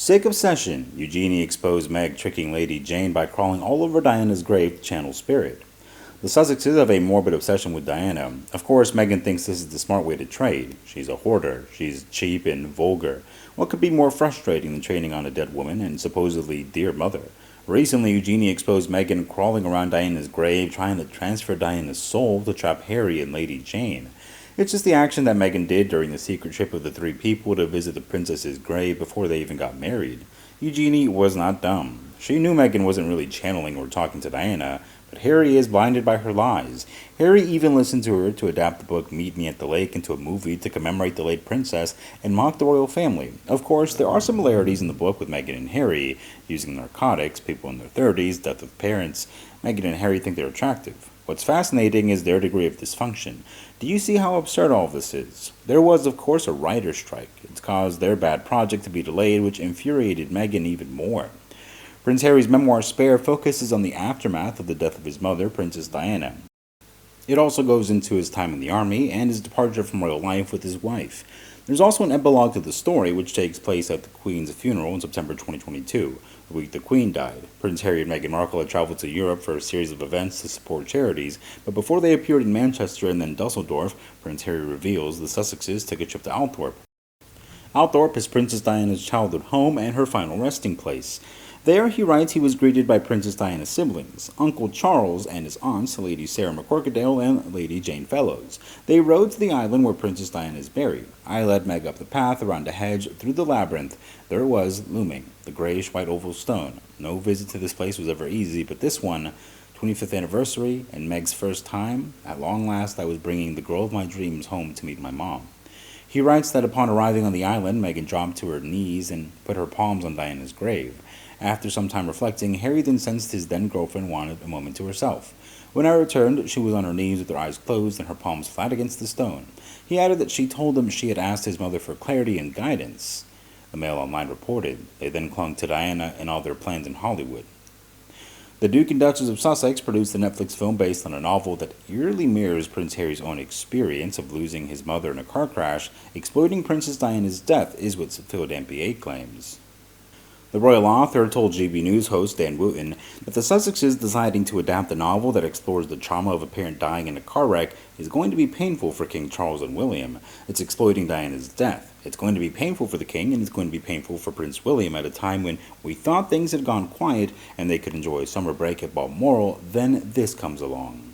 Sick obsession, Eugenie exposed Meg tricking Lady Jane by crawling all over Diana's grave to channel spirit. The Sussexes have a morbid obsession with Diana. Of course, Meghan thinks this is the smart way to trade. She's a hoarder. She's cheap and vulgar. What could be more frustrating than trading on a dead woman and supposedly dear mother? Recently, Eugenie exposed Meghan crawling around Diana's grave, trying to transfer Diana's soul to trap Harry and Lady Jane. It's just the action that Meghan did during the secret trip of the three people to visit the princess's grave before they even got married. Eugenie was not dumb. She knew Meghan wasn't really channeling or talking to Diana, but Harry is blinded by her lies. Harry even listened to her to adapt the book Meet Me at the Lake into a movie to commemorate the late princess and mock the royal family. Of course, there are similarities in the book with Meghan and Harry, using narcotics, people in their 30s, death of parents. Meghan and Harry think they're attractive. What's fascinating is their degree of dysfunction. Do you see how absurd all of this is? There was, of course, a writer's strike. It's caused their bad project to be delayed, which infuriated Meghan even more. Prince Harry's memoir Spare focuses on the aftermath of the death of his mother, Princess Diana. It also goes into his time in the army and his departure from royal life with his wife. There's also an epilogue to the story, which takes place at the Queen's funeral in September 2022, the week the Queen died. Prince Harry and Meghan Markle had traveled to Europe for a series of events to support charities, but before they appeared in Manchester and then Dusseldorf, Prince Harry reveals the Sussexes took a trip to Althorp. Althorp is Princess Diana's childhood home and her final resting place. There, he writes, he was greeted by Princess Diana's siblings, Uncle Charles and his aunts, Lady Sarah McCorkadale and Lady Jane Fellows. They rode to the island where Princess Diana is buried. I led Meg up the path, around a hedge, through the labyrinth. There it was, looming, the grayish-white oval stone. No visit to this place was ever easy, but this one, 25th anniversary, and Meg's first time, at long last I was bringing the girl of my dreams home to meet my mom. He writes that upon arriving on the island, Meghan dropped to her knees and put her palms on Diana's grave. After some time reflecting, Harry then sensed his then-girlfriend wanted a moment to herself. When I returned, she was on her knees with her eyes closed and her palms flat against the stone. He added that she told him she had asked his mother for clarity and guidance. The Mail Online reported. They then clung to Diana and all their plans in Hollywood. The Duke and Duchess of Sussex produced a Netflix film based on a novel that eerily mirrors Prince Harry's own experience of losing his mother in a car crash. Exploiting Princess Diana's death is what Philadelphia claims. The royal author told GB News host Dan Wooten that the Sussexes deciding to adapt a novel that explores the trauma of a parent dying in a car wreck is going to be painful for King Charles and William. It's exploiting Diana's death. It's going to be painful for the king, and it's going to be painful for Prince William at a time when we thought things had gone quiet and they could enjoy a summer break at Balmoral. Then this comes along.